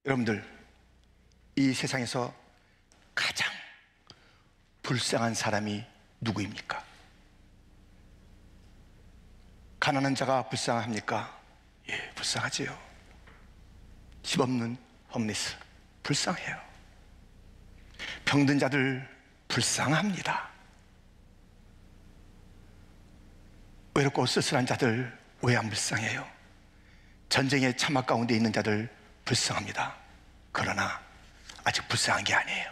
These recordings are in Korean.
여러분들, 이 세상에서 가장 불쌍한 사람이 누구입니까? 가난한 자가 불쌍합니까? 예, 불쌍하지요. 집 없는 홈리스 불쌍해요. 병든 자들 불쌍합니다. 외롭고 쓸쓸한 자들 왜 안 불쌍해요? 전쟁의 참막 가운데 있는 자들 불쌍합니다. 그러나 아직 불쌍한 게 아니에요.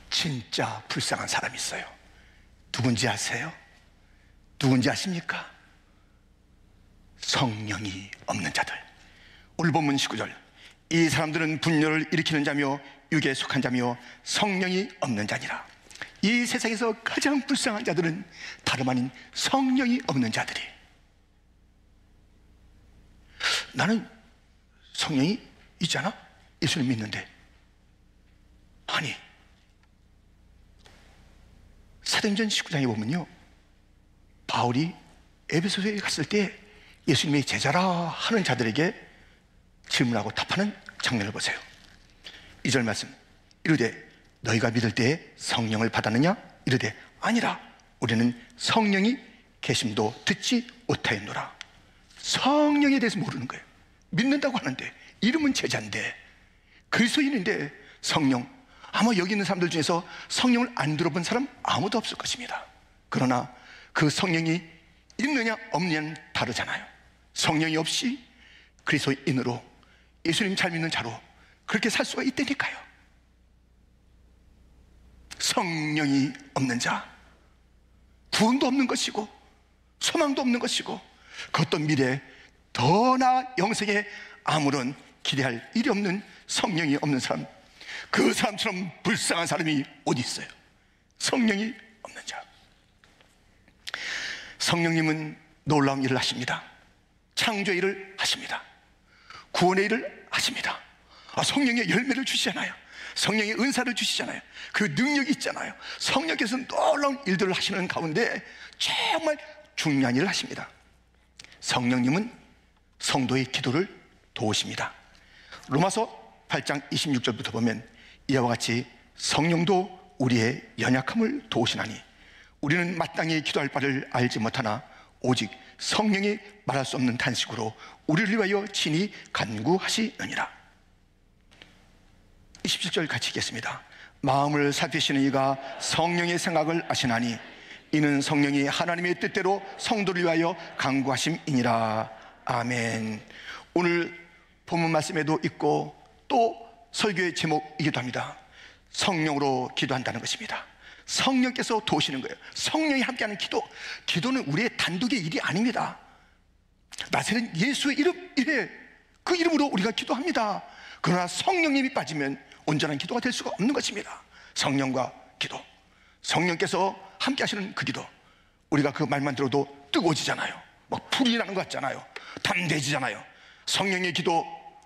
진짜 불쌍한 사람이 있어요. 누군지 아세요? 누군지 아십니까? 성령이 없는 자들. 오늘 본문 19절, 이 사람들은 분열을 일으키는 자며 육에 속한 자며 성령이 없는 자니라. 이 세상에서 가장 불쌍한 자들은 다름 아닌 성령이 없는 자들이. 나는 성령이 있잖아? 예수님 믿는데. 아니, 사도행전 19장에 보면요, 바울이 에베소서에 갔을 때 예수님의 제자라 하는 자들에게 질문하고 답하는 장면을 보세요. 2절 말씀, 이르되 너희가 믿을 때에 성령을 받았느냐? 이르되 아니라 우리는 성령이 계심도 듣지 못하였노라. 성령에 대해서 모르는 거예요. 믿는다고 하는데, 이름은 제자인데, 그리스도인인데 성령, 아마 여기 있는 사람들 중에서 성령을 안 들어본 사람 아무도 없을 것입니다. 그러나 그 성령이 있느냐 없느냐는 다르잖아요. 성령이 없이 그리스도인으로, 예수님 잘 믿는 자로 그렇게 살 수가 있다니까요. 성령이 없는 자, 구원도 없는 것이고 소망도 없는 것이고, 그것도 미래에 더 나아 영생에 아무런 기대할 일이 없는 성령이 없는 사람, 그 사람처럼 불쌍한 사람이 어디 있어요? 성령이 없는 자. 성령님은 놀라운 일을 하십니다. 창조의 일을 하십니다. 구원의 일을 하십니다. 성령의 열매를 주시잖아요. 성령의 은사를 주시잖아요. 그 능력이 있잖아요. 성령께서 놀라운 일들을 하시는 가운데 정말 중요한 일을 하십니다. 성령님은 성도의 기도를 도우십니다. 로마서 8장 26절부터 보면 이와 같이 성령도 우리의 연약함을 도우시나니 우리는 마땅히 기도할 바를 알지 못하나 오직 성령이 말할 수 없는 탄식으로 우리를 위하여 친히 간구하시느니라. 27절 같이 읽겠습니다. 마음을 살피시는 이가 성령의 생각을 아시나니 이는 성령이 하나님의 뜻대로 성도를 위하여 간구하심이니라. 아멘. 오늘 본문 말씀에도 있고 또 설교의 제목이기도 합니다. 성령으로 기도한다는 것입니다. 성령께서 도우시는 거예요. 성령이 함께하는 기도. 기도는 우리의 단독의 일이 아닙니다. 나세는 예수의 이름이래. 그 이름으로 우리가 기도합니다. 그러나 성령님이 빠지면 온전한 기도가 될 수가 없는 것입니다. 성령과 기도, 성령께서 함께 하시는 그 기도, 우리가 그 말만 들어도 뜨거워지잖아요. 막 불이 나는 것 같잖아요. 담대해지잖아요. 성령의 기도,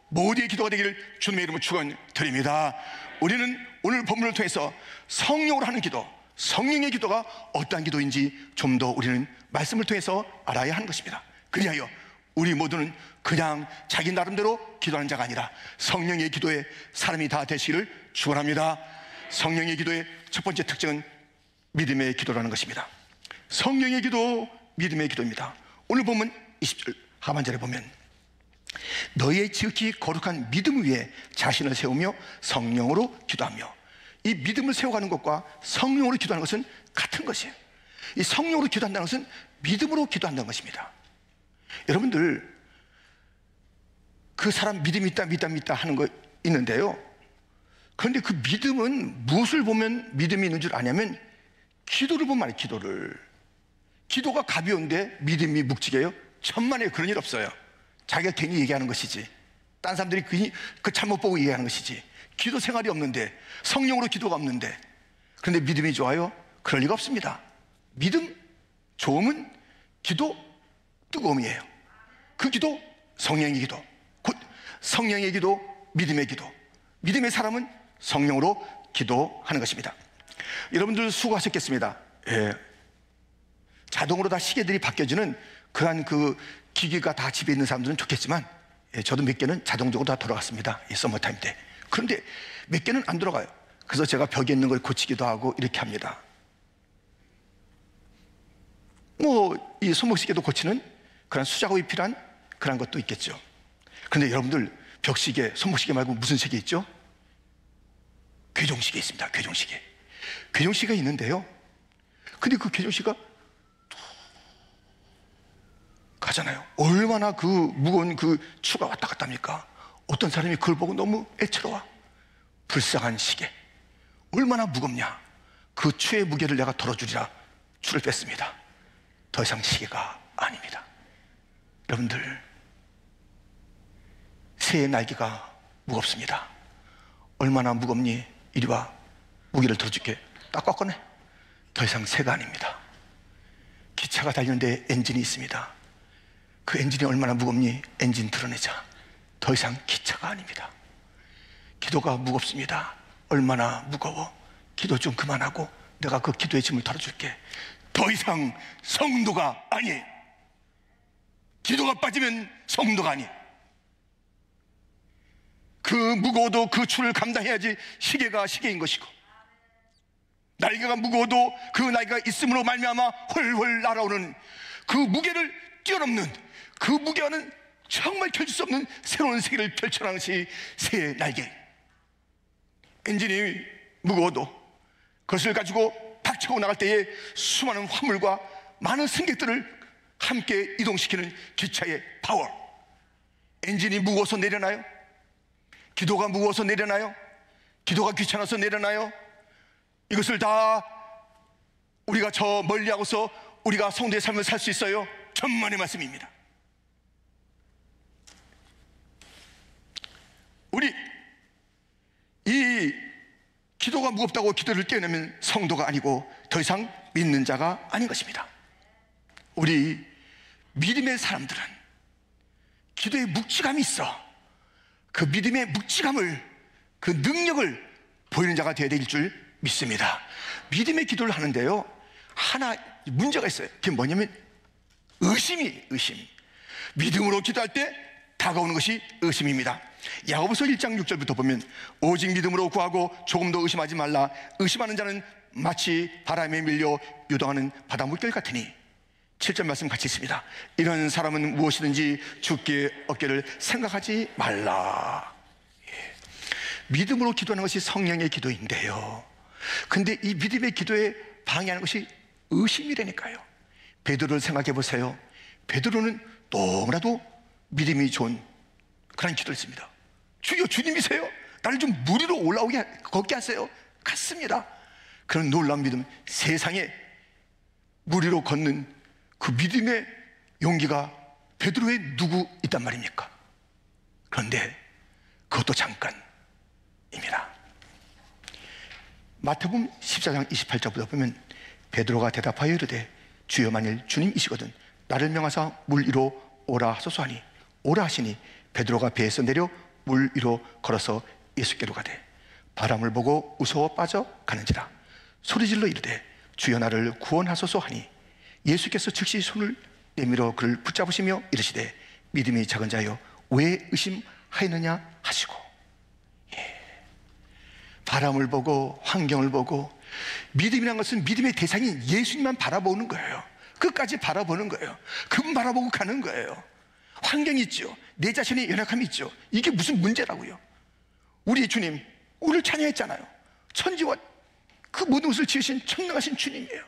모두의 기도가 되기를 주님의 이름으로 축원드립니다. 우리는 오늘 본문을 통해서 성령으로 하는 기도, 성령의 기도가 어떠한 기도인지 좀 더 우리는 말씀을 통해서 알아야 하는 것입니다. 그리하여 우리 모두는 그냥 자기 나름대로 기도하는 자가 아니라 성령의 기도에 사람이 다 되시기를 축원합니다. 성령의 기도의 첫 번째 특징은 믿음의 기도라는 것입니다. 성령의 기도, 믿음의 기도입니다. 오늘 보면 20절 하반절에 보면 너희의 지극히 거룩한 믿음 위에 자신을 세우며 성령으로 기도하며, 이 믿음을 세워가는 것과 성령으로 기도하는 것은 같은 것이에요. 이 성령으로 기도한다는 것은 믿음으로 기도한다는 것입니다. 여러분들, 그 사람 믿음이 있다 하는 거 있는데요, 그런데 그 믿음은 무엇을 보면 믿음이 있는 줄 아냐면 기도를 보면 알아요. 기도가 가벼운데 믿음이 묵직해요? 천만에 그런 일 없어요. 자기가 괜히 얘기하는 것이지, 딴 사람들이 그 잘못 보고 얘기하는 것이지. 기도 생활이 없는데, 성령으로 기도가 없는데, 그런데 믿음이 좋아요? 그럴 리가 없습니다. 믿음 좋음은 기도 뜨거움이에요. 그 기도 성령의 기도, 곧 성령의 기도, 믿음의 기도. 믿음의 사람은 성령으로 기도하는 것입니다. 여러분들 수고하셨겠습니다. 예. 자동으로 다 시계들이 바뀌어지는 그러한 그 기기가 다 집에 있는 사람들은 좋겠지만, 저도 몇 개는 자동적으로 다 돌아갔습니다, 이 서머타임 때. 그런데 몇 개는 안 돌아가요. 그래서 제가 벽에 있는 걸 고치기도 하고 이렇게 합니다. 이 손목시계도 고치는 그런 수작업이 필요한 그런 것도 있겠죠. 그런데 여러분들, 벽시계, 손목시계 말고 무슨 시계 있죠? 괴종시계 있습니다. 괴종시계. 괴종시계가 있는데요, 근데 그 괴종시계가 가잖아요. 얼마나 그 무거운 그 추가 왔다 갔다 합니까? 어떤 사람이 그걸 보고 너무 애처로워. 불쌍한 시계, 얼마나 무겁냐. 그 추의 무게를 내가 덜어주리라 줄을 뺐습니다. 더 이상 시계가 아닙니다. 여러분들, 새의 날개가 무겁습니다. 얼마나 무겁니? 이리 와, 무게를 들어줄게. 딱 꺾어내. 더 이상 새가 아닙니다. 기차가 달리는데 엔진이 있습니다. 그 엔진이 얼마나 무겁니? 엔진 드러내자. 더 이상 기차가 아닙니다. 기도가 무겁습니다. 얼마나 무거워? 기도 좀 그만하고 내가 그 기도의 짐을 덜어줄게. 더 이상 성도가 아니에요. 기도가 빠지면 성도가 아니에요. 그 무거워도 그 추를 감당해야지 시계가 시계인 것이고, 날개가 무거워도 그 날개가 있음으로 말미암아 훨훨 날아오는 그 무게를 뛰어넘는, 그 무게와는 정말 견딜 수 없는 새로운 세계를 펼쳐나가는 것이 새의 날개. 엔진이 무거워도 그것을 가지고 박차고 나갈 때에 수많은 화물과 많은 승객들을 함께 이동시키는 기차의 파워. 엔진이 무거워서 내려나요? 기도가 무거워서 내려나요? 기도가 귀찮아서 내려나요? 이것을 다 우리가 저 멀리하고서 우리가 성도의 삶을 살 수 있어요? 천만의 말씀입니다. 우리 이 기도가 무겁다고 기도를 떼어내면 성도가 아니고 더 이상 믿는 자가 아닌 것입니다. 우리 믿음의 사람들은 기도에 묵직함이 있어. 그 믿음의 묵직함을, 그 능력을 보이는 자가 되어야 될 줄 믿습니다. 믿음의 기도를 하는데요, 하나 문제가 있어요. 그게 뭐냐면 의심. 믿음으로 기도할 때 다가오는 것이 의심입니다. 야고보서 1장 6절부터 보면, 오직 믿음으로 구하고 조금도 의심하지 말라. 의심하는 자는 마치 바람에 밀려 요동하는 바다 물결 같으니. 7절 말씀 같이 있습니다. 이런 사람은 무엇이든지 주께 얻기를 생각하지 말라. 믿음으로 기도하는 것이 성령의 기도인데요, 근데 이 믿음의 기도에 방해하는 것이 의심이라니까요. 베드로를 생각해 보세요. 베드로는 너무나도 믿음이 좋은 그런 기도를 했습니다. 주여, 주님이세요? 나를 좀 물 위로 걷게 하세요. 갔습니다. 그런 놀라운 믿음, 세상에 물 위로 걷는 그 믿음의 용기가 베드로에 누구 있단 말입니까? 그런데 그것도 잠깐입니다. 마태복음 14장 28절부터 보면, 베드로가 대답하여 이르되 주여, 만일 주님이시거든 나를 명하사 물 위로 오라 하소서 하니, 오라 하시니 베드로가 배에서 내려 물 위로 걸어서 예수께로 가되 바람을 보고 무서워 빠져 가는지라. 소리질러 이르되 주여, 나를 구원하소서 하니 예수께서 즉시 손을 내밀어 그를 붙잡으시며 이르시되 믿음이 작은 자여 왜 의심하였느냐 하시고. 바람을 보고 환경을 보고, 믿음이란 것은 믿음의 대상인 예수님만 바라보는 거예요. 끝까지 바라보는 거예요. 그분 바라보고 가는 거예요. 환경이 있죠. 내 자신의 연약함이 있죠. 이게 무슨 문제라고요? 우리 주님 오늘 찬양했잖아요. 천지와 그 모든 것을 지으신 청명하신 주님이에요.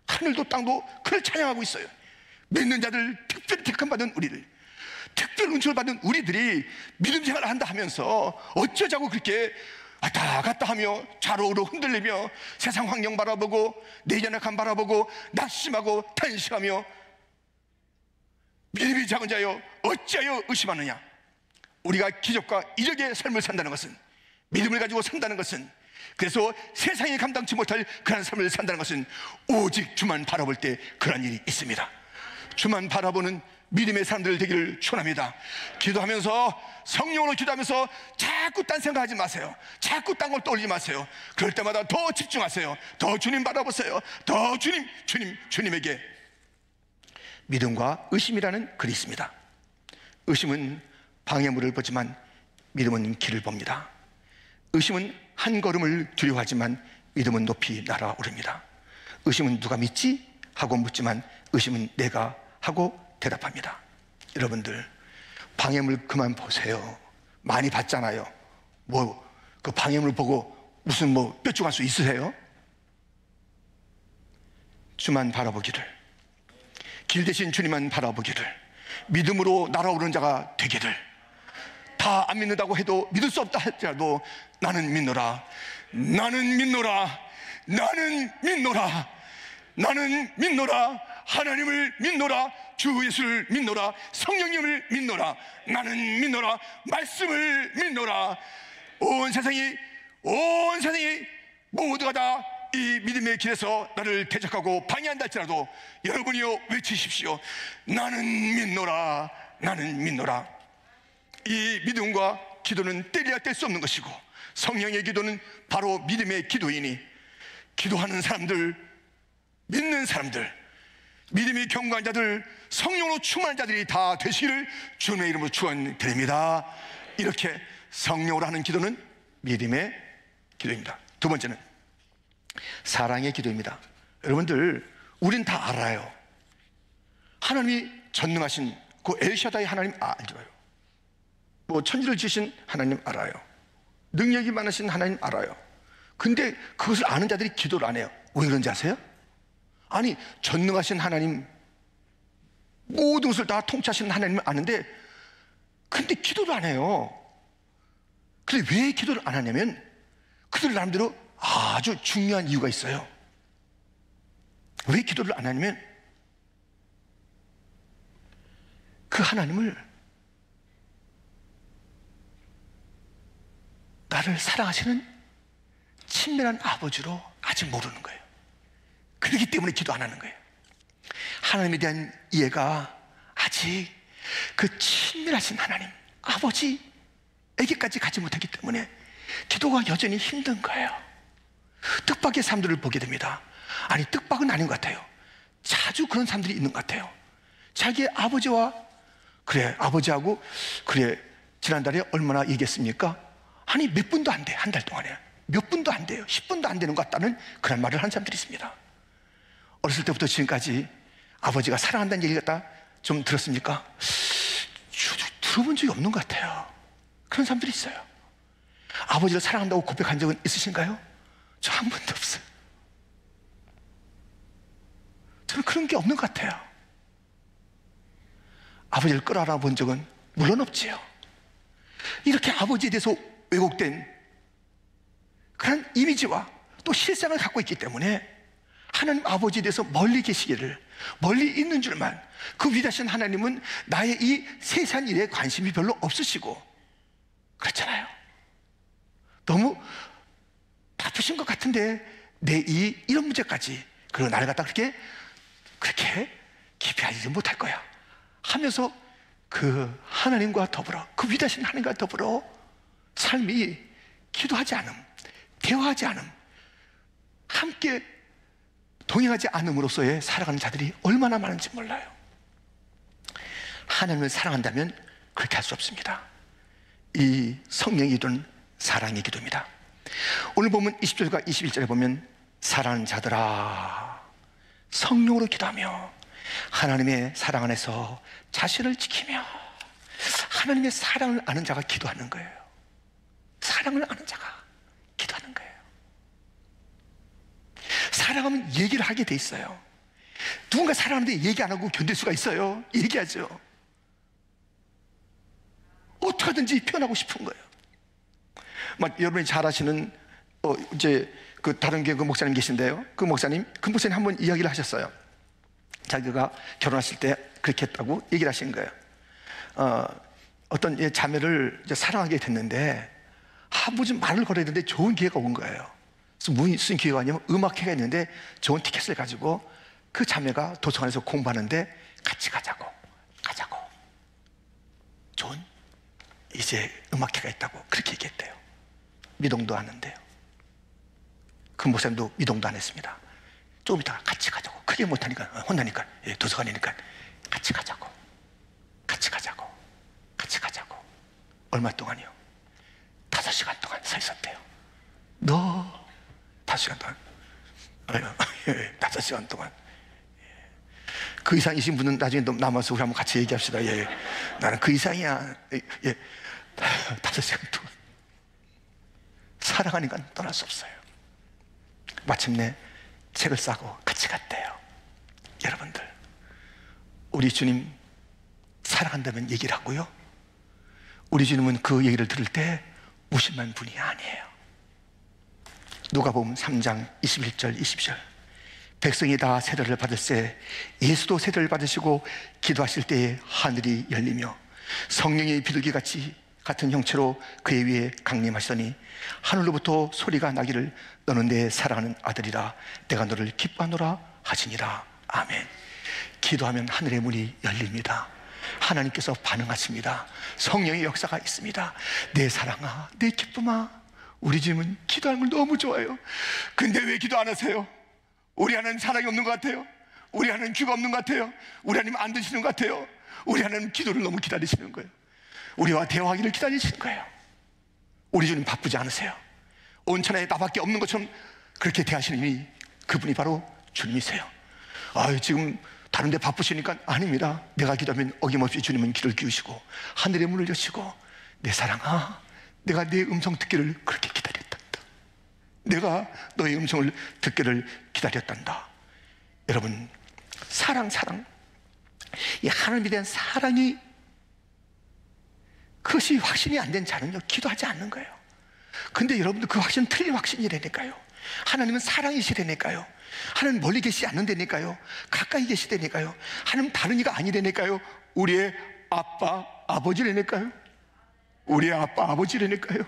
하늘도 땅도 그를 찬양하고 있어요. 믿는 자들, 특별히 택함받은 우리를, 특별 은총을 받은 우리들이 믿음 생활을 한다 하면서 어쩌자고 그렇게 왔다 갔다 하며 좌로우로 흔들리며 세상 환경 바라보고 내 연약함 바라보고 낙심하고 탄식하며 믿음이 작은 자여 어찌하여 의심하느냐. 우리가 기적과 이적의 삶을 산다는 것은, 믿음을 가지고 산다는 것은, 그래서 세상이 감당치 못할 그런 삶을 산다는 것은 오직 주만 바라볼 때 그런 일이 있습니다. 주만 바라보는 믿음의 사람들 되기를 축원합니다. 기도하면서, 성령으로 기도하면서 자꾸 딴 생각하지 마세요. 자꾸 딴 걸 떠올리지 마세요. 그럴 때마다 더 집중하세요. 더 주님 바라보세요. 더 주님에게. 믿음과 의심이라는 글이 있습니다. 의심은 방해물을 보지만 믿음은 길을 봅니다. 의심은 한 걸음을 두려워하지만 믿음은 높이 날아오릅니다. 의심은 누가 믿지? 하고 묻지만 의심은 내가 하고 대답합니다. 여러분들, 방해물 그만 보세요. 많이 봤잖아요. 그 방해물 보고 무슨 뼈죽할 수 있으세요? 주만 바라보기를, 길 대신 주님만 바라보기를, 믿음으로 날아오르는 자가 되기를. 다 안 믿는다고 해도, 믿을 수 없다 할지라도 나는 믿노라, 나는 믿노라, 나는 믿노라, 나는 믿노라, 하나님을 믿노라, 주 예수를 믿노라, 성령님을 믿노라, 나는 믿노라, 말씀을 믿노라. 온 세상이 모두가 다 이 믿음의 길에서 나를 대적하고 방해한다 할지라도 여러분이요 외치십시오. 나는 믿노라, 나는 믿노라. 이 믿음과 기도는 떼려야 뗄 수 없는 것이고, 성령의 기도는 바로 믿음의 기도이니, 기도하는 사람들, 믿는 사람들, 믿음이 견고한 자들, 성령으로 충만한 자들이 다 되시기를 주님의 이름으로 축원드립니다. 이렇게 성령으로 하는 기도는 믿음의 기도입니다. 두 번째는 사랑의 기도입니다. 여러분들, 우린 다 알아요. 하나님이 전능하신 그 엘샤다이 하나님 알죠. 천지를 지으신 하나님 알아요. 능력이 많으신 하나님 알아요. 근데 그것을 아는 자들이 기도를 안 해요. 왜 그런지 아세요? 아니, 전능하신 하나님, 모든 것을 다 통치하시는 하나님을 아는데 근데 기도를 안 해요. 근데 왜 기도를 안 하냐면 그들 나름대로 아주 중요한 이유가 있어요. 왜 기도를 안 하냐면 그 하나님을 나를 사랑하시는 친밀한 아버지로 아직 모르는 거예요. 그렇기 때문에 기도 안 하는 거예요. 하나님에 대한 이해가 아직 그 친밀하신 하나님 아버지에게까지 가지 못했기 때문에 기도가 여전히 힘든 거예요. 뜻밖의 사람들을 보게 됩니다. 아니, 뜻밖은 아닌 것 같아요. 자주 그런 사람들이 있는 것 같아요. 자기의 아버지와, 그래, 아버지하고, 그래, 지난달에 얼마나 얘기했습니까? 아니, 몇 분도 안 돼. 한 달 동안에 몇 분도 안 돼요. 10분도 안 되는 것 같다는 그런 말을 하는 사람들이 있습니다. 어렸을 때부터 지금까지 아버지가 사랑한다는 얘기 갖다 좀 들었습니까? 들어본 적이 없는 것 같아요. 그런 사람들이 있어요. 아버지를 사랑한다고 고백한 적은 있으신가요? 저 한 번도 없어요. 저는 그런 게 없는 것 같아요. 아버지를 끌어안아 본 적은 물론 없지요. 이렇게 아버지에 대해서 왜곡된 그런 이미지와 또 실상을 갖고 있기 때문에 하나님 아버지에 대해서 멀리 계시기를, 멀리 있는 줄만, 그 위대하신 하나님은 나의 이 세상 일에 관심이 별로 없으시고 그렇잖아요. 너무 바쁘신 것 같은데 내 이런 문제까지, 그리고 나를 갖다 그렇게 깊이 알지 못할 거야 하면서 그 하나님과 더불어, 그 위대하신 하나님과 더불어 삶이 기도하지 않음, 대화하지 않음, 함께 동행하지 않음으로써의 살아가는 자들이 얼마나 많은지 몰라요. 하나님을 사랑한다면 그렇게 할 수 없습니다. 이 성령의 기도는 사랑의 기도입니다. 오늘 보면 20절과 21절에 보면 사랑하는 자들아 성령으로 기도하며 하나님의 사랑 안에서 자신을 지키며, 하나님의 사랑을 아는 자가 기도하는 거예요. 사랑을 아는 자가 기도하는 거예요. 사랑하면 얘기를 하게 돼 있어요. 누군가 사랑하는데 얘기 안 하고 견딜 수가 있어요? 얘기하죠. 어떻게 하든지 표현하고 싶은 거예요. 여러분이 잘 아시는 이제 그 다른 교회 그 목사님 계신데요. 그 목사님 한번 이야기를 하셨어요. 자기가 결혼했을 때 그렇게 했다고 얘기를 하신 거예요. 어떤 자매를 이제 사랑하게 됐는데 무슨 말을 걸어야 되는데 좋은 기회가 온 거예요. 그래서 무슨 기회가 아니면 음악회가 있는데 좋은 티켓을 가지고 그 자매가 도서관에서 공부하는데 같이 가자고 좋은 이제 음악회가 있다고 그렇게 얘기했대요. 미동도 하는데요. 그 목사님도 미동도 안 했습니다. 조금 있다가 같이 가자고, 크게 못하니까 혼나니까, 도서관이니까 같이 가자고 얼마 동안이요? 5시간 동안 서 있었대요. 너 5시간 동안? 예, 5시간 동안. 그 이상이신 분은 나중에 남아서 우리 한번 같이 얘기합시다. 예, 나는 그 이상이야. 예, 5시간 동안 사랑하니까 떠날 수 없어요. 마침내 책을 싸고 같이 갔대요. 여러분들, 우리 주님 사랑한다면 얘기를 하고요, 우리 주님은 그 얘기를 들을 때 무심한 분이 아니에요. 누가복음 3장 21절 22절, 백성이 다 세례를 받을세 예수도 세례를 받으시고 기도하실 때에 하늘이 열리며 성령의 비둘기같이 같은 형체로 그의 위에 강림하시더니 하늘로부터 소리가 나기를 너는 내 사랑하는 아들이라 내가 너를 기뻐하노라 하시니라. 아멘. 기도하면 하늘의 문이 열립니다. 하나님께서 반응하십니다. 성령의 역사가 있습니다. 내 사랑아, 내 기쁨아. 우리 주님은 기도하는 걸 너무 좋아해요. 근데 왜 기도 안 하세요? 우리 하나님 사랑이 없는 것 같아요. 우리 하나님 귀가 없는 것 같아요. 우리 하나님 안 드시는 것 같아요. 우리 하나님 기도를 너무 기다리시는 거예요. 우리와 대화하기를 기다리시는 거예요. 우리 주님 바쁘지 않으세요. 온 천하에 나밖에 없는 것처럼 그렇게 대하시는 분이, 그분이 바로 주님이세요. 지금 다른 데 바쁘시니까 아닙니다. 내가 기도하면 어김없이 주님은 귀를 기우시고 하늘의 문을 여시고 내 사랑아, 내가 네 음성 듣기를 그렇게 기다렸단다. 내가 너의 음성을 듣기를 기다렸단다. 여러분, 사랑, 이 하나님에 대한 사랑이, 그것이 확신이 안 된 자는요 기도하지 않는 거예요. 근데 여러분들 그 확신은 틀린 확신이라니까요. 하나님은 사랑이시라니까요. 하나님 멀리 계시지 않는다니까요. 가까이 계시다니까요. 하나님 다른 이가 아니라니까요. 우리의 아빠, 아버지라니까요. 우리의 아빠, 아버지라니까요.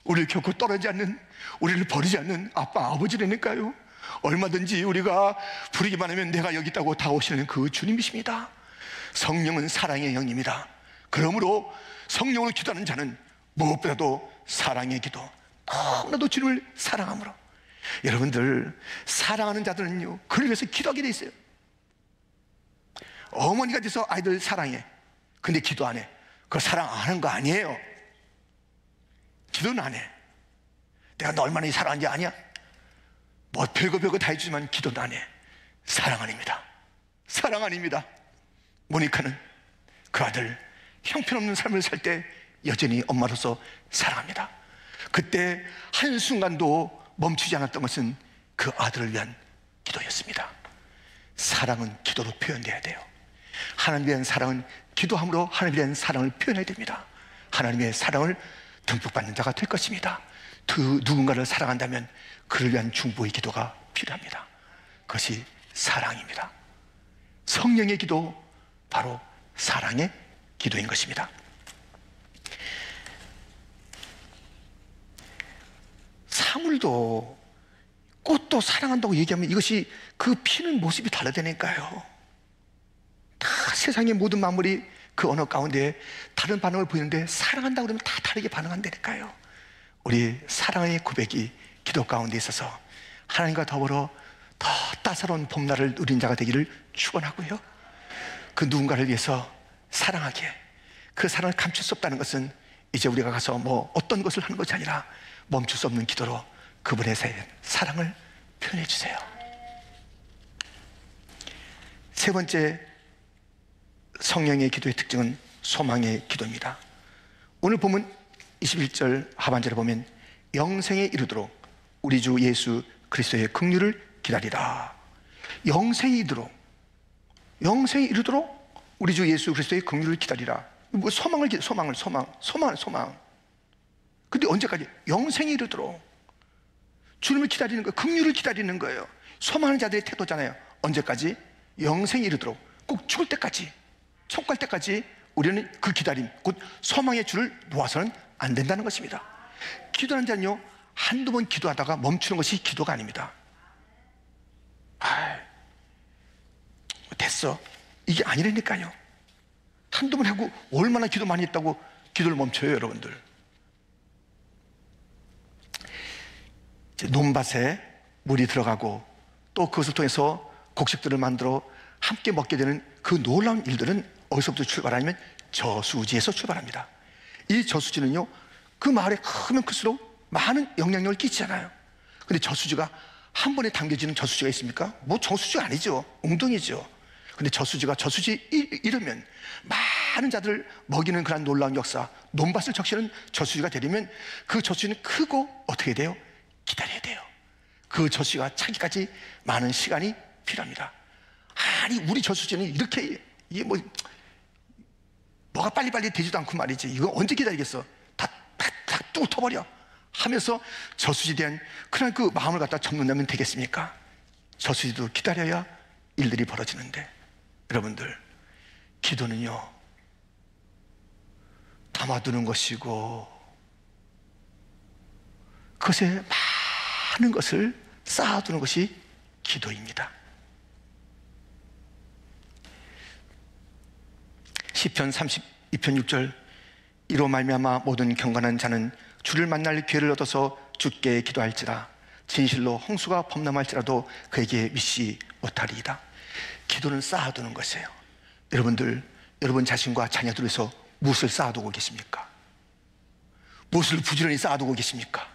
우리를 결코 떨어지지 않는, 우리를 버리지 않는 아빠, 아버지라니까요. 얼마든지 우리가 부르기만 하면 내가 여기 있다고 다가오시는 그 주님이십니다. 성령은 사랑의 영입니다. 그러므로 성령으로 기도하는 자는 무엇보다도 사랑의 기도, 너무나도 주님을 사랑함으로. 여러분들, 사랑하는 자들은요 그를 위해서 기도하게 돼 있어요. 어머니가 돼서 아이들 사랑해, 근데 기도 안 해. 그거 사랑 안 하는 거 아니에요. 기도는 안 해. 내가 너 얼마나 사랑하는지 아냐? 뭐 별거 다 해주지만 기도는 안 해. 사랑 아닙니다. 사랑 아닙니다. 모니카는 그 아들 형편없는 삶을 살 때 여전히 엄마로서 사랑합니다. 그때 한순간도 멈추지 않았던 것은 그 아들을 위한 기도였습니다. 사랑은 기도로 표현돼야 돼요. 하나님에 대한 사랑은 기도함으로 하나님에 대한 사랑을 표현해야 됩니다. 하나님의 사랑을 듬뿍 받는 자가 될 것입니다. 누군가를 사랑한다면 그를 위한 중보의 기도가 필요합니다. 그것이 사랑입니다. 성령의 기도, 바로 사랑의 기도인 것입니다. 사물도, 꽃도 사랑한다고 얘기하면 이것이 그 피는 모습이 다르다니까요. 다 세상의 모든 만물이 그 언어 가운데 다른 반응을 보이는데 사랑한다고 그러면 다 다르게 반응한다니까요. 우리 사랑의 고백이 기도 가운데 있어서 하나님과 더불어 더 따사로운 봄날을 누린 자가 되기를 축원하고요, 그 누군가를 위해서 사랑하기에, 그 사랑을 감출 수 없다는 것은 이제 우리가 가서 뭐 어떤 것을 하는 것이 아니라 멈출 수 없는 기도로 그분의 사랑을 표현해 주세요. 세 번째 성령의 기도의 특징은 소망의 기도입니다. 오늘 보면 21절 하반절에 보면 영생에 이르도록 우리 주 예수 그리스도의 긍휼을 기다리라. 영생에 이르도록 우리 주 예수 그리스도의 긍휼을 기다리라. 뭐 소망. 근데 언제까지? 영생에 이르도록 주님을 기다리는 거예요. 긍휼을 기다리는 거예요. 소망하는 자들의 태도잖아요. 언제까지? 영생에 이르도록, 꼭 죽을 때까지, 촉갈 때까지 우리는 그 기다림, 곧 소망의 줄을 놓아서는 안 된다는 것입니다. 기도하는 자는요 한두 번 기도하다가 멈추는 것이 기도가 아닙니다. 됐어, 이게 아니라니까요. 한두 번 하고 얼마나 기도 많이 했다고 기도를 멈춰요, 여러분들. 논밭에 물이 들어가고 또 그것을 통해서 곡식들을 만들어 함께 먹게 되는 그 놀라운 일들은 어디서부터 출발하냐면 저수지에서 출발합니다. 이 저수지는요, 그 마을에 크면 클수록 많은 영향력을 끼치잖아요. 근데 저수지가 한 번에 당겨지는 저수지가 있습니까? 뭐 저수지가 아니죠. 웅덩이죠. 근데 저수지가 이러면 많은 자들을 먹이는 그런 놀라운 역사, 논밭을 적시는 저수지가 되려면 그 저수지는 크고 어떻게 돼요? 기다려야 돼요. 그 저수지가 차기까지 많은 시간이 필요합니다. 아니, 우리 저수지는 이렇게, 이게 뭐가 빨리빨리 되지도 않고 말이지. 이거 언제 기다리겠어? 다 뚝 터버려 하면서 저수지에 대한 그런 그 마음을 갖다 접는다면 되겠습니까? 저수지도 기다려야 일들이 벌어지는데, 여러분들, 기도는요, 담아두는 것이고 그것에 많은 것을 쌓아두는 것이 기도입니다. 시편 32편 6절, 이로 말미암아 모든 경건한 자는 주를 만날 기회를 얻어서 주께 기도할지라. 진실로 홍수가 범람할지라도 그에게 미시 못하리이다. 기도는 쌓아두는 것이에요. 여러분들, 여러분 자신과 자녀들 위해서 무엇을 쌓아두고 계십니까? 무엇을 부지런히 쌓아두고 계십니까?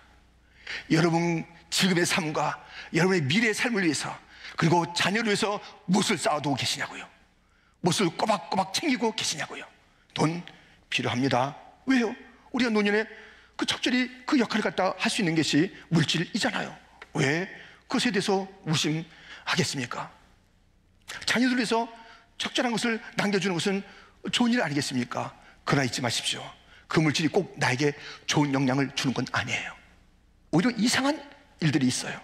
여러분 지금의 삶과 여러분의 미래의 삶을 위해서, 그리고 자녀를 위해서 무엇을 쌓아두고 계시냐고요? 무엇을 꼬박꼬박 챙기고 계시냐고요? 돈 필요합니다. 왜요? 우리가 노년에 그 적절히 그 역할을 갖다 할 수 있는 것이 물질이잖아요. 왜 그것에 대해서 무심하겠습니까? 자녀들 위해서 적절한 것을 남겨주는 것은 좋은 일 아니겠습니까? 그러나 잊지 마십시오. 그 물질이 꼭 나에게 좋은 영향을 주는 건 아니에요. 오히려 이상한 일들이 있어요.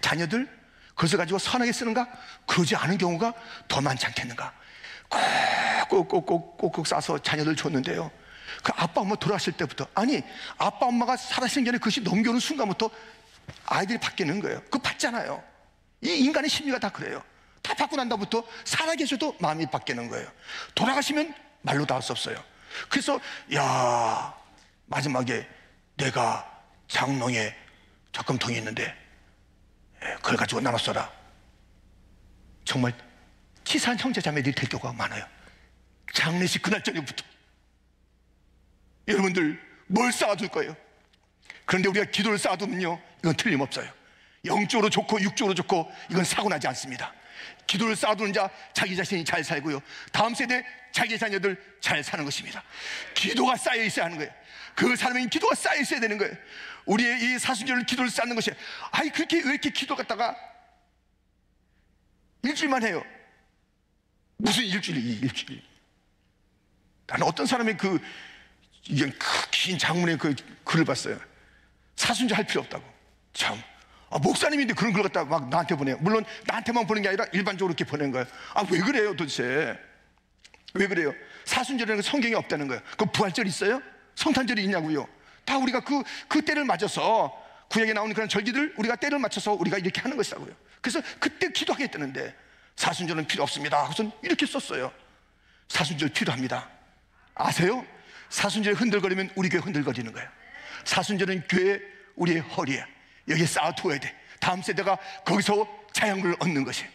자녀들 그것을 가지고 선하게 쓰는가? 그러지 않은 경우가 더 많지 않겠는가? 꼭꼭 싸서 자녀들 줬는데요, 그 아빠 엄마 돌아가실 때부터, 아니 아빠 엄마가 살아있는 전에 그것이 넘겨오는 순간부터 아이들이 바뀌는 거예요. 그거 받잖아요. 이 인간의 심리가 다 그래요. 다 받고 난 다음부터 살아계셔도 마음이 바뀌는 거예요. 돌아가시면 말로 다 할 수 없어요. 그래서 야, 마지막에 내가 장롱에 적금통이 있는데 그걸 가지고 나눠 써라. 정말 치사한 형제 자매들이 될 경우가 많아요. 장례식 그날 저녁부터. 여러분들 뭘 쌓아둘 거예요? 그런데 우리가 기도를 쌓아두면요, 이건 틀림없어요. 영적으로 좋고 육적으로 좋고 이건 사고나지 않습니다. 기도를 쌓아두는 자 자기 자신이 잘 살고요, 다음 세대 자기 자녀들 잘 사는 것입니다. 기도가 쌓여 있어야 하는 거예요. 그 사람에게 기도가 쌓여 있어야 되는 거예요. 우리의 이 사순절을 기도를 쌓는 것이, 아니 그렇게 왜 이렇게 기도 갖다가 일주일만 해요? 무슨 일주일? 나는 어떤 사람의 긴 장문의 그 글을 봤어요. 사순절 할 필요 없다고. 참, 목사님인데 그런 글 갖다가 막 나한테 보내요. 물론 나한테만 보낸 게 아니라 일반적으로 이렇게 보낸 거예요. 왜 그래요 도대체? 왜 그래요? 사순절에는 성경에 없다는 거예요. 그 부활절 있어요? 성탄절이 있냐고요? 다 우리가 그 때를 맞춰서 구약에 나오는 그런 절기들 우리가 때를 맞춰서 우리가 이렇게 하는 것이라고요. 그래서 그때 기도하겠다는데 사순절은 필요 없습니다. 그래서 이렇게 썼어요. 사순절 필요합니다. 아세요? 사순절에 흔들거리면 우리 교회 흔들거리는 거예요. 사순절은 교회 우리의 허리에 여기에 쌓아두어야 돼. 다음 세대가 거기서 자양분을 얻는 것이에요.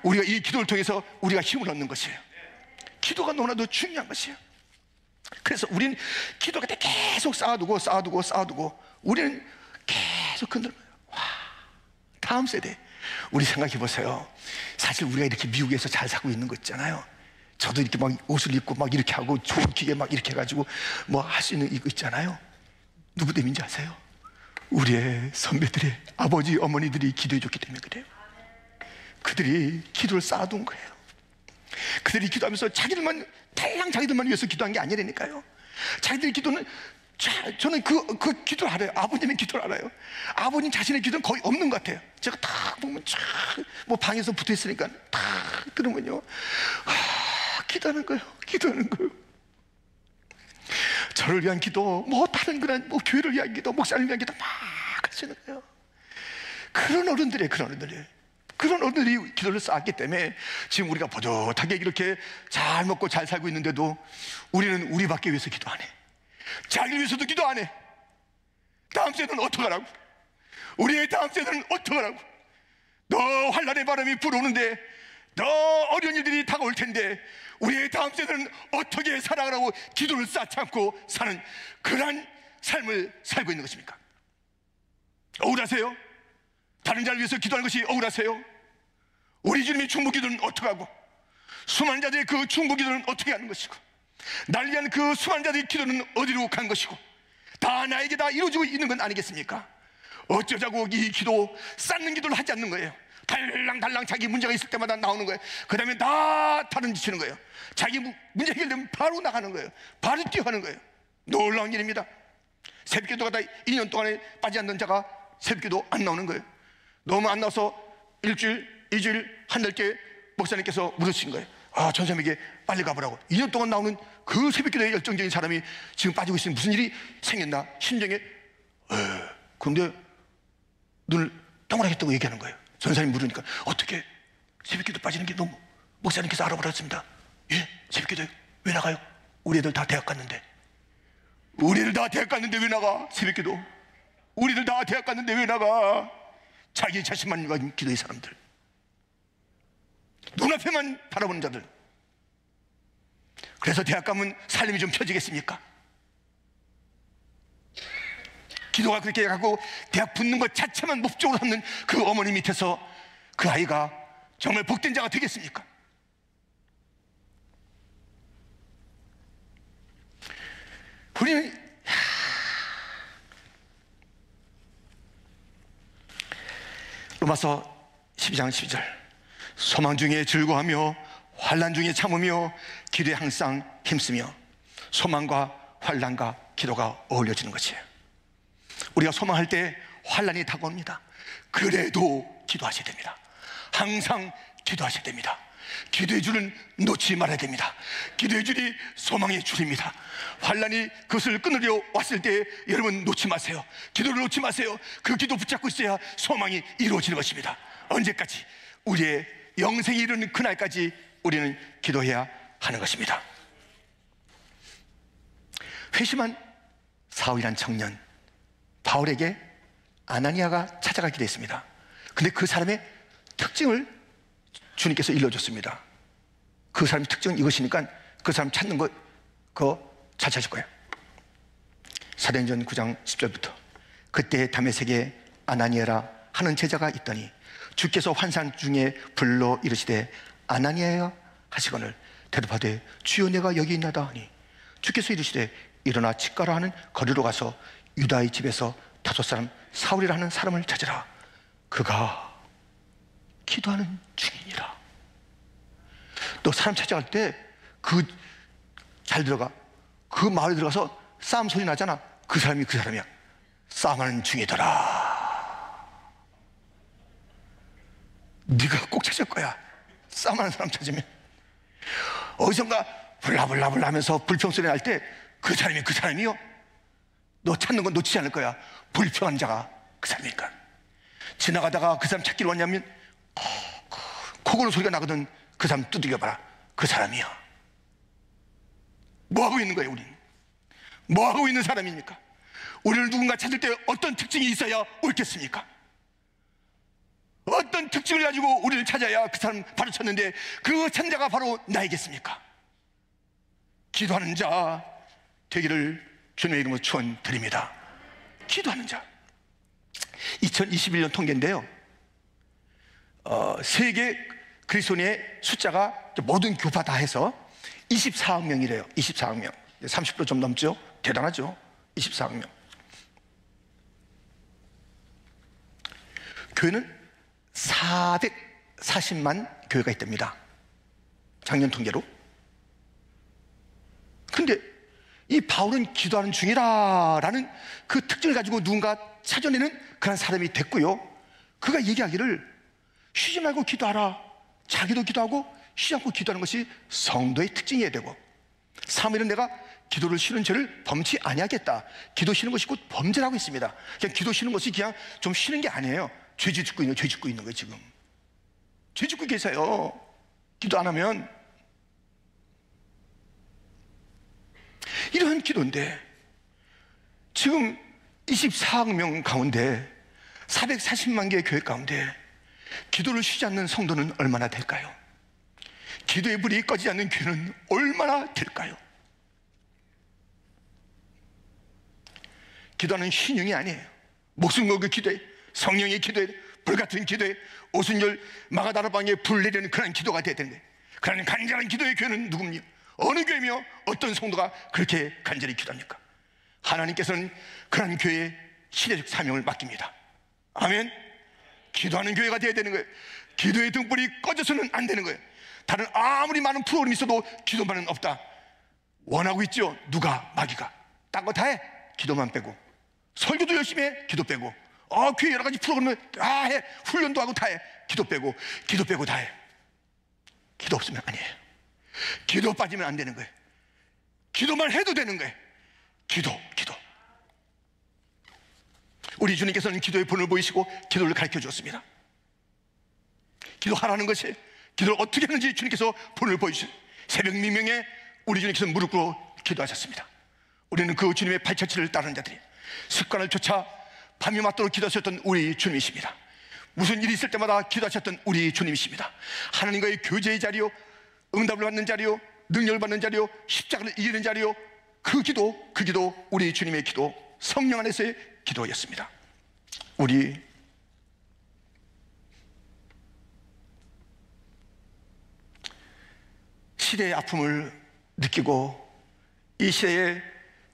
우리가 이 기도를 통해서 우리가 힘을 얻는 것이에요. 기도가 너무나도 중요한 것이에요. 그래서 우리는 기도가 계속 쌓아두고 우리는 계속 흔들어요. 다음 세대, 우리 생각해 보세요. 사실 우리가 이렇게 미국에서 잘 살고 있는 거 있잖아요. 저도 이렇게 막 옷을 입고 막 이렇게 하고 좋은 기계 막 이렇게 해가지고 뭐 할 수 있는 이거 있잖아요. 누구 때문인지 아세요? 우리의 선배들의 아버지 어머니들이 기도해 줬기 때문에 그래요. 그들이 기도를 쌓아둔 거예요. 그들이 기도하면서 자기들만 위해서 기도한 게 아니라니까요. 자기들의 기도는, 저는 그 기도를 알아요. 아버님의 기도를 알아요. 아버님 자신의 기도는 거의 없는 것 같아요. 제가 딱 보면 뭐 방에서 붙어 있으니까 딱 들으면요, 기도하는 거예요. 저를 위한 기도, 뭐 다른 그런 뭐 교회를 위한 기도, 목사를 위한 기도 막 하시는 거예요. 그런 어른들이 기도를 쌓았기 때문에 지금 우리가 버젓하게 이렇게 잘 먹고 잘 살고 있는데도 우리는 우리밖에 위해서 기도 안 해. 자기를 위해서도 기도 안 해. 다음 세대는 어떡하라고? 우리의 다음 세대는 어떡하라고? 너 환란의 바람이 불어오는데 더 어려운 일들이 다가올 텐데 우리의 다음 세대는 어떻게 살아가라고 기도를 쌓지 않고 사는 그러한 삶을 살고 있는 것입니까? 억울하세요? 다른 자를 위해서 기도하는 것이 억울하세요? 우리 주님의 중보 기도는 어떻게 하고, 수많은 자들의 그 중보 기도는 어떻게 하는 것이고, 날 위한 그 수많은 자들의 기도는 어디로 간 것이고, 다 나에게 다 이루어지고 있는 건 아니겠습니까? 어쩌자고 이 기도, 쌓는 기도를 하지 않는 거예요. 달랑달랑 자기 문제가 있을 때마다 나오는 거예요. 그 다음에 다 다른 짓 하는 거예요. 자기 문제 해결되면 바로 나가는 거예요. 바로 뛰어가는 거예요. 놀라운 일입니다. 새벽기도가 다 2년 동안에 빠지지 않는 자가 새벽기도 안 나오는 거예요. 너무 안 나와서 일주일, 2주일, 한 달째 목사님께서 물으신 거예요. 아, 전사님에게 빨리 가보라고. 2년 동안 나오는 그 새벽기도에 열정적인 사람이 지금 빠지고 있으니 무슨 일이 생겼나 심정에. 그런데 눈을 동그랗게 뜨고 얘기하는 거예요. 전사님 물으니까 어떻게 새벽기도 빠지는 게 너무 목사님께서 알아보셨습니다. 예? 새벽기도요? 왜 나가요? 우리 애들 다 대학 갔는데. 우리 애들 다 대학 갔는데 왜 나가? 새벽기도. 우리들 다 대학 갔는데 왜 나가? 자기 자신만 위한 기도의 사람들, 눈앞에만 바라보는 자들. 그래서 대학 가면 삶이 좀 펴지겠습니까? 기도가 그렇게 하고 대학 붙는 것 자체만 목적으로 삼는 그 어머니 밑에서 그 아이가 정말 복된 자가 되겠습니까? 우리는 로마서 12장 12절, 소망 중에 즐거워하며 환난 중에 참으며 기도에 항상 힘쓰며. 소망과 환난과 기도가 어울려지는 것이에요. 우리가 소망할 때 환난이 다가옵니다. 그래도 기도하셔야 됩니다. 항상 기도하셔야 됩니다. 기도의 줄은 놓지 말아야 됩니다. 기도의 줄이 소망의 줄입니다. 환난이 그것을 끊으려 왔을 때 여러분 놓지 마세요. 기도를 놓지 마세요. 그 기도 붙잡고 있어야 소망이 이루어지는 것입니다. 언제까지? 우리의 영생이 이르는 그날까지 우리는 기도해야 하는 것입니다. 회심한 사울이란 청년 바울에게 아나니아가 찾아가기도 했습니다. 근데 그 사람의 특징을 주님께서 일러줬습니다. 그 사람의 특징은 이것이니까 그 사람 찾는 거 그거 잘 찾을 거예요. 사도행전 9장 10절부터 그때 다메섹에 아나니아라 하는 제자가 있더니 주께서 환상 중에 불러 이르시되 아나니아여 하시거늘 대답하되 주여 내가 여기 있나다 하니 주께서 이르시되 일어나 치과라 하는 거리로 가서 유다의 집에서 5 사울이라 하는 사람을 찾으라. 그가 기도하는 중이니라. 너 사람 찾아갈 때 잘 들어가. 그 마을에 들어가서 싸움 소리 나잖아. 그 사람이 그 사람이야. 싸움하는 중이더라. 네가 꼭 찾을 거야. 싸움하는 사람 찾으면. 어디선가 불라불라불라 하면서 불평 소리 날 때 그 사람이 그 사람이요. 너 찾는 건 놓치지 않을 거야. 불평한 자가 그 사람이니까. 지나가다가 그 사람 찾기로 왔냐면 코골이 소리가 나거든. 그 사람 두들겨봐라. 그 사람이야. 뭐하고 있는 거예요 우리는? 뭐하고 있는 사람입니까? 우리를 누군가 찾을 때 어떤 특징이 있어야 옳겠습니까? 어떤 특징을 가지고 우리를 찾아야 그 사람 바로 찾는데 그 찾는 자가 바로 나이겠습니까? 기도하는 자 되기를 주님의 이름으로 축원드립니다. 기도하는 자. 2021년 통계인데요, 세계 그리스도인의 숫자가 모든 교파 다 해서 24억 명이래요. 24억 명. 30% 좀 넘죠? 대단하죠? 24억 명. 교회는 440만 교회가 있답니다. 작년 통계로. 근데 이 바울은 기도하는 중이라는 그 특징을 가지고 누군가 찾아내는 그런 사람이 됐고요. 그가 얘기하기를 쉬지 말고 기도하라. 자기도 기도하고 쉬지 않고 기도하는 것이 성도의 특징이어야 되고, 사무엘은 내가 기도를 쉬는 죄를 범치 아니하겠다. 기도 쉬는 것이 곧 범죄라고 했습니다. 그냥 기도 쉬는 것이 그냥 좀 쉬는 게 아니에요. 죄 짓고 있는 거예요. 지금 죄 짓고 계세요. 기도 안 하면. 이러한 기도인데 지금 24억 명 가운데 440만 개의 교회 가운데 기도를 쉬지 않는 성도는 얼마나 될까요? 기도의 불이 꺼지지 않는 교회는 얼마나 될까요? 기도하는 신용이 아니에요. 목숨 걸고 기도해, 성령의 기도해, 불같은 기도해, 오순절 마가다라방에 불 내리는 그런 기도가 돼야 되는 거예요. 그런 간절한 기도의 교회는 누굽니까? 어느 교회며 어떤 성도가 그렇게 간절히 기도합니까? 하나님께서는 그런 교회에 시대적 사명을 맡깁니다. 아멘. 기도하는 교회가 되어야 되는 거예요. 기도의 등불이 꺼져서는 안 되는 거예요. 다른 아무리 많은 프로그램이 있어도 기도만은 없다. 원하고 있죠. 누가? 마귀가. 딴 거 다 해, 기도만 빼고. 설교도 열심히 해, 기도 빼고. 교회 여러 가지 프로그램을 다 해, 훈련도 하고 다 해, 기도 빼고. 기도 빼고 다 해. 기도 없으면 아니에요. 기도 빠지면 안 되는 거예요. 기도만 해도 되는 거예요. 기도. 우리 주님께서는 기도의 본을 보이시고 기도를 가르쳐 주었습니다. 기도하라는 것이, 기도를 어떻게 하는지 주님께서 본을 보여주신 새벽 미명에 우리 주님께서 무릎 꿇고 기도하셨습니다. 우리는 그 주님의 발자취를 따르는 자들이 습관을 쫓아 밤이 맞도록 기도하셨던 우리 주님이십니다. 무슨 일이 있을 때마다 기도하셨던 우리 주님이십니다. 하나님과의 교제의 자리요, 응답을 받는 자리요, 능력을 받는 자리요, 십자가를 이기는 자리요, 그 기도 우리 주님의 기도, 성령 안에서의 기도였습니다. 우리 시대의 아픔을 느끼고 이 시대의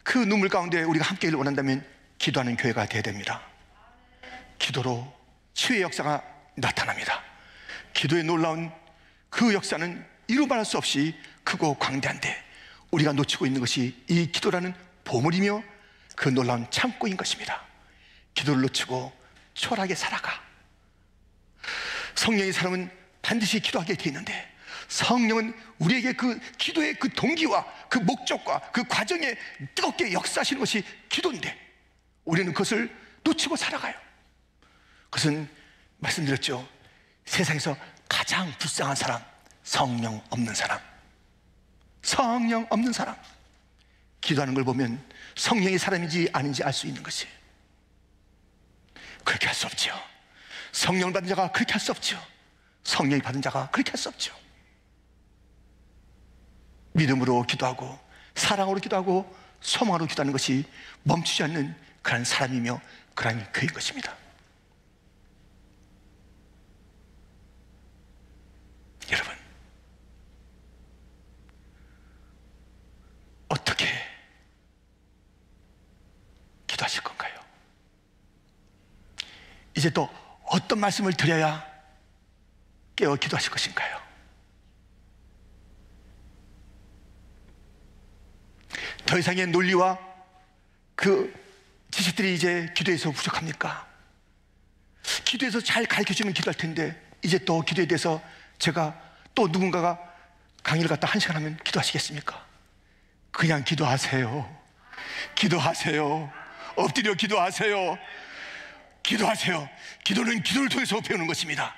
그 눈물 가운데 우리가 함께를 원한다면 기도하는 교회가 되어야 됩니다. 기도로 치유의 역사가 나타납니다. 기도의 놀라운 그 역사는 이루 말할 수 없이 크고 광대한데 우리가 놓치고 있는 것이 이 기도라는 보물이며 그 놀라운 창고인 것입니다. 기도를 놓치고 초라하게 살아가. 성령의 사람은 반드시 기도하게 돼 있는데 성령은 우리에게 그 기도의 그 동기와 그 목적과 그 과정에 뜨겁게 역사하시는 것이 기도인데 우리는 그것을 놓치고 살아가요. 그것은 말씀드렸죠. 세상에서 가장 불쌍한 사람, 성령 없는 사람. 성령 없는 사람. 기도하는 걸 보면 성령의 사람인지 아닌지 알 수 있는 것이. 그렇게 할 수 없죠. 성령을 받은 자가 그렇게 할 수 없죠. 성령이 받은 자가 그렇게 할 수 없죠. 믿음으로 기도하고 사랑으로 기도하고 소망으로 기도하는 것이 멈추지 않는 그런 사람이며 그런 교회인 것입니다. 여러분, 어떻게 기도하실 건가요? 이제 또 어떤 말씀을 드려야 깨어 기도하실 것인가요? 더 이상의 논리와 그 지식들이 이제 기도에서 부족합니까? 기도에서 잘 가르쳐주면 기도할 텐데 이제 또 기도에 대해서 제가 또 누군가가 강의를 갖다 1시간 하면 기도하시겠습니까? 그냥 기도하세요. 기도하세요. 엎드려 기도하세요. 기도하세요. 기도는 기도를 통해서 배우는 것입니다.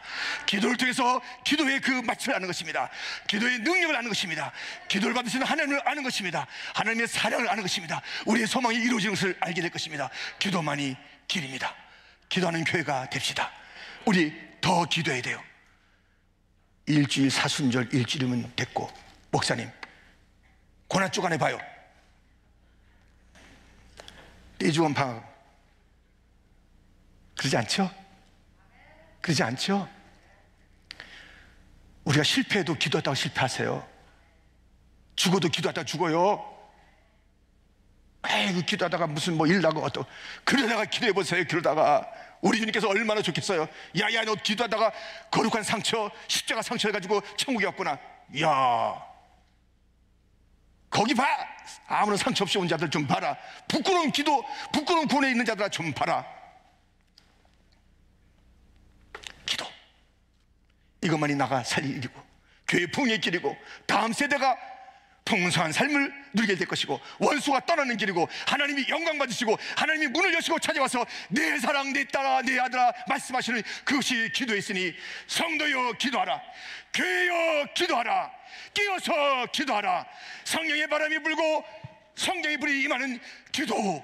기도를 통해서 기도의 그 맛을 아는 것입니다. 기도의 능력을 아는 것입니다. 기도를 받으시는 하나님을 아는 것입니다. 하나님의 사랑을 아는 것입니다. 우리의 소망이 이루어지는 것을 알게 될 것입니다. 기도만이 길입니다. 기도하는 교회가 됩시다. 우리 더 기도해야 돼요. 일주일 사순절 일주일이면 됐고, 목사님 고난 주간에 봐요. 떼주원 방학 그러지 않죠? 그러지 않죠? 우리가 실패해도 기도하다가 실패하세요. 죽어도 기도하다가 죽어요. 아이고 기도하다가 무슨 뭐 일 나고 또 그러다가 기도해보세요. 그러다가 우리 주님께서 얼마나 좋겠어요. 야야 너 기도하다가 거룩한 상처, 십자가 상처 해가지고 천국에 왔구나. 야 거기 봐. 아무런 상처 없이 온 자들 좀 봐라. 부끄러운 기도, 부끄러운 군에 있는 자들 좀 봐라. 기도, 이것만이 나가 살 일이고 교회 풍요의 길이고 다음 세대가 풍성한 삶을 누리게 될 것이고 원수가 떠나는 길이고 하나님이 영광 받으시고 하나님이 문을 여시고 찾아와서 내 사랑 내 딸아 내 아들아 말씀하시는 그것이 기도였으니 성도여 기도하라. 교회여 기도하라. 끼어서 기도하라. 성령의 바람이 불고 성령의 불이 임하는 기도